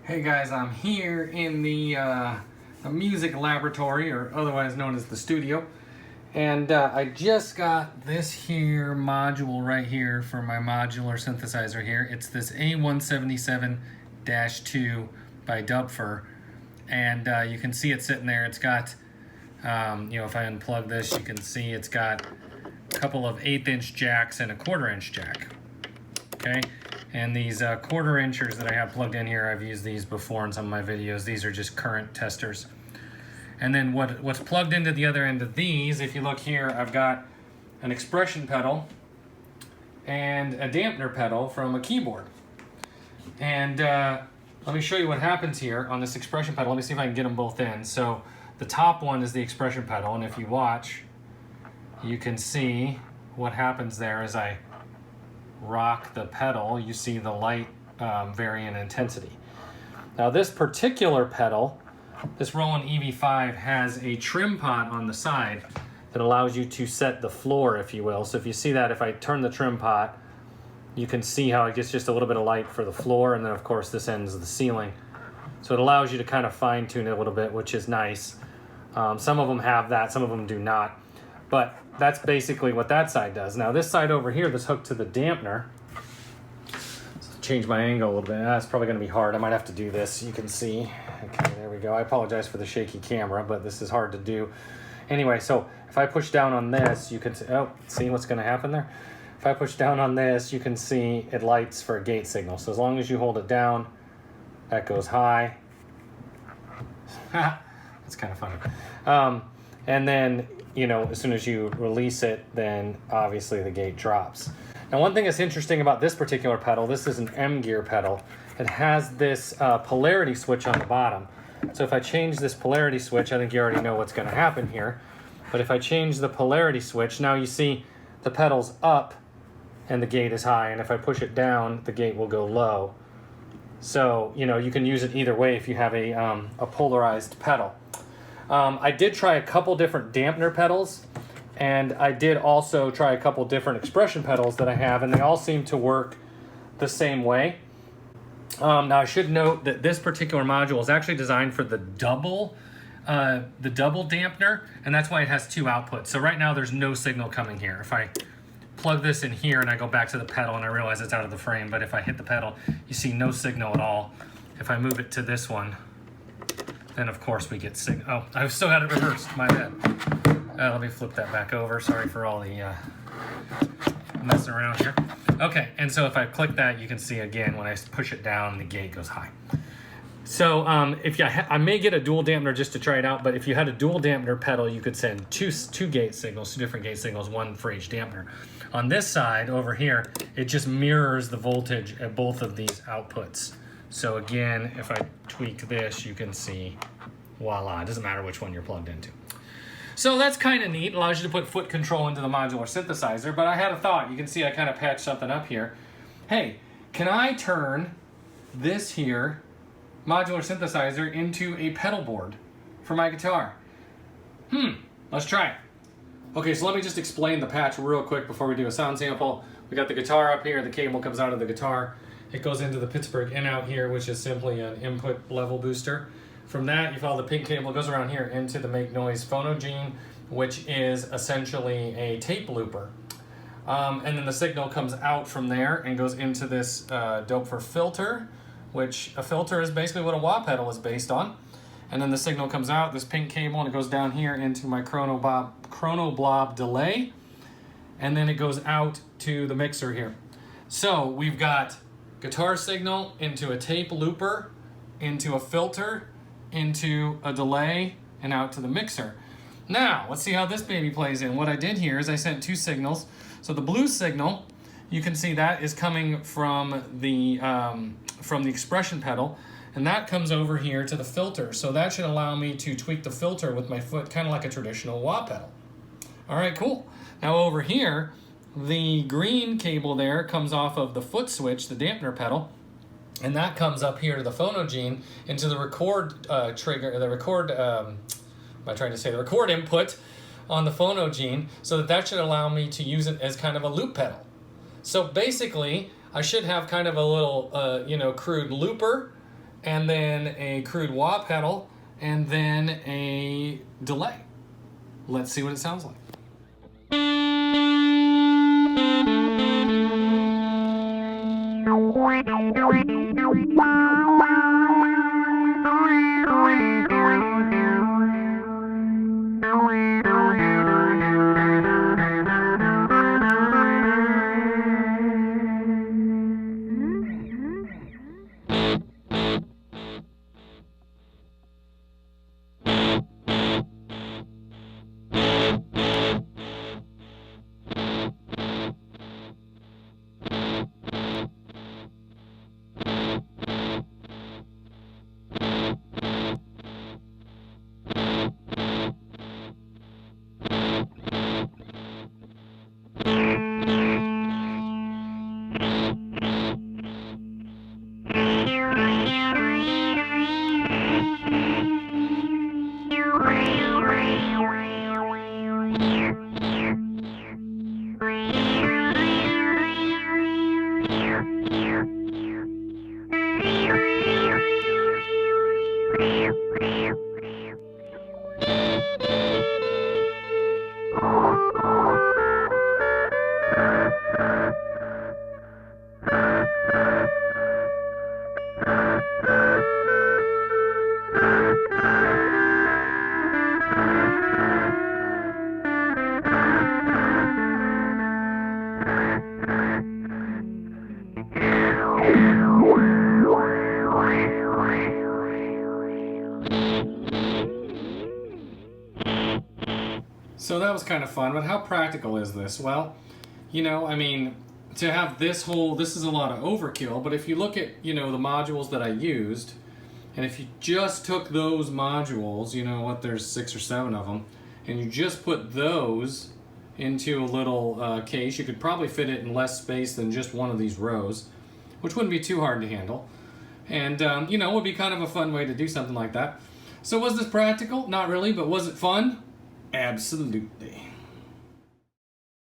Hey guys, I'm here in the music laboratory, or otherwise known as the studio, and I just got this here module right here for my modular synthesizer here. It's this A177-2 by Doepfer, and you can see it sitting there. It's got, if I unplug this, you can see it's got a couple of 1/8 inch jacks and a 1/4 inch jack. Okay. And these 1/4 inchers that I have plugged in here, I've used these before in some of my videos. These are just current testers. And then what's plugged into the other end of these, if you look here, I've got an expression pedal and a dampener pedal from a keyboard. And let me show you what happens here on this expression pedal. Let me see if I can get them both in. So the top one is the expression pedal, and if you watch, you can see what happens there as I rock the pedal. You see the light vary in intensity. Now this particular pedal, this Roland EV-5, has a trim pot on the side that allows you to set the floor, if you will. So if you see that, if I turn the trim pot, you can see how it gets just a little bit of light for the floor, and then of course this ends the ceiling. So it allows you to kind of fine tune it a little bit, which is nice. Some of them have that, some of them do not. But that's basically what that side does. Now this side over here that's hooked to the dampener, so change my angle a little bit. That's probably going to be hard. I might have to do this. You can see. Okay, there we go. I apologize for the shaky camera, but this is hard to do. Anyway, so if I push down on this, you can see, see what's going to happen there? If I push down on this, you can see it lights for a gate signal. So as long as you hold it down, that goes high. That's kind of funny. And then, as soon as you release it, then obviously the gate drops. Now, one thing that's interesting about this particular pedal, this is an M gear pedal. It has this polarity switch on the bottom. So if I change this polarity switch, I think you already know what's going to happen here. But if I change the polarity switch, now you see the pedal's up and the gate is high. And if I push it down, the gate will go low. So, you can use it either way if you have a polarized pedal. I did try a couple different dampener pedals, and I did also try a couple different expression pedals that I have, and they all seem to work the same way. Now I should note that this particular module is actually designed for the double dampener, and that's why it has 2 outputs. So right now there's no signal coming here. If I plug this in here and I go back to the pedal and I realize it's out of the frame, but if I hit the pedal, you see no signal at all. If I move it to this one, then of course we get signal. Oh, I've still got it reversed, my bad. Let me flip that back over. Sorry for all the messing around here. Okay, and so if I click that, you can see again, when I push it down, the gate goes high. So if I may get a dual dampener just to try it out, but if you had a dual dampener pedal, you could send two gate signals, 2 different gate signals, one for each dampener. On this side over here, it just mirrors the voltage at both of these outputs. So again, if I tweak this, you can see, voila, it doesn't matter which one you're plugged into. So that's kind of neat. It allows you to put foot control into the modular synthesizer, but I had a thought. You can see I kind of patched something up here. Hey, can I turn this here modular synthesizer into a pedal board for my guitar? Let's try it. Okay, so let me just explain the patch real quick before we do a sound sample. We got the guitar up here, the cable comes out of the guitar. It goes into the Pittsburgh InOut here, which is simply an input level booster. From that, you follow the pink cable, it goes around here into the Noise Phonogene, which is essentially a tape looper. And then the signal comes out from there and goes into this Doepfer filter, which a filter is basically what a wah pedal is based on. And then the signal comes out, this pink cable, and it goes down here into my Chronoblob delay. And then it goes out to the mixer here. So we've got guitar signal into a tape looper, into a filter, into a delay, and out to the mixer. Now, let's see how this baby plays in. What I did here is I sent 2 signals. So the blue signal, you can see that is coming from the expression pedal, and that comes over here to the filter. So that should allow me to tweak the filter with my foot, kind of like a traditional wah pedal. All right, cool. Now over here, the green cable there comes off of the foot switch, the dampener pedal, and that comes up here to the phonogene into the record trigger, the record, the record input on the phonogene, so that should allow me to use it as kind of a loop pedal. So basically, I should have kind of a little, crude looper and then a crude wah pedal, and then a delay. Let's see what it sounds like. So that was kind of fun, but how practical is this? Well, you know, I mean, to have this is a lot of overkill, but if you look at, you know, the modules that I used, and if you just took those modules, you know what, there's 6 or 7 of them, and you just put those into a little case, you could probably fit it in less space than just one of these rows, which wouldn't be too hard to handle. And, you know, it would be kind of a fun way to do something like that. So was this practical? Not really, but was it fun? Absolutely.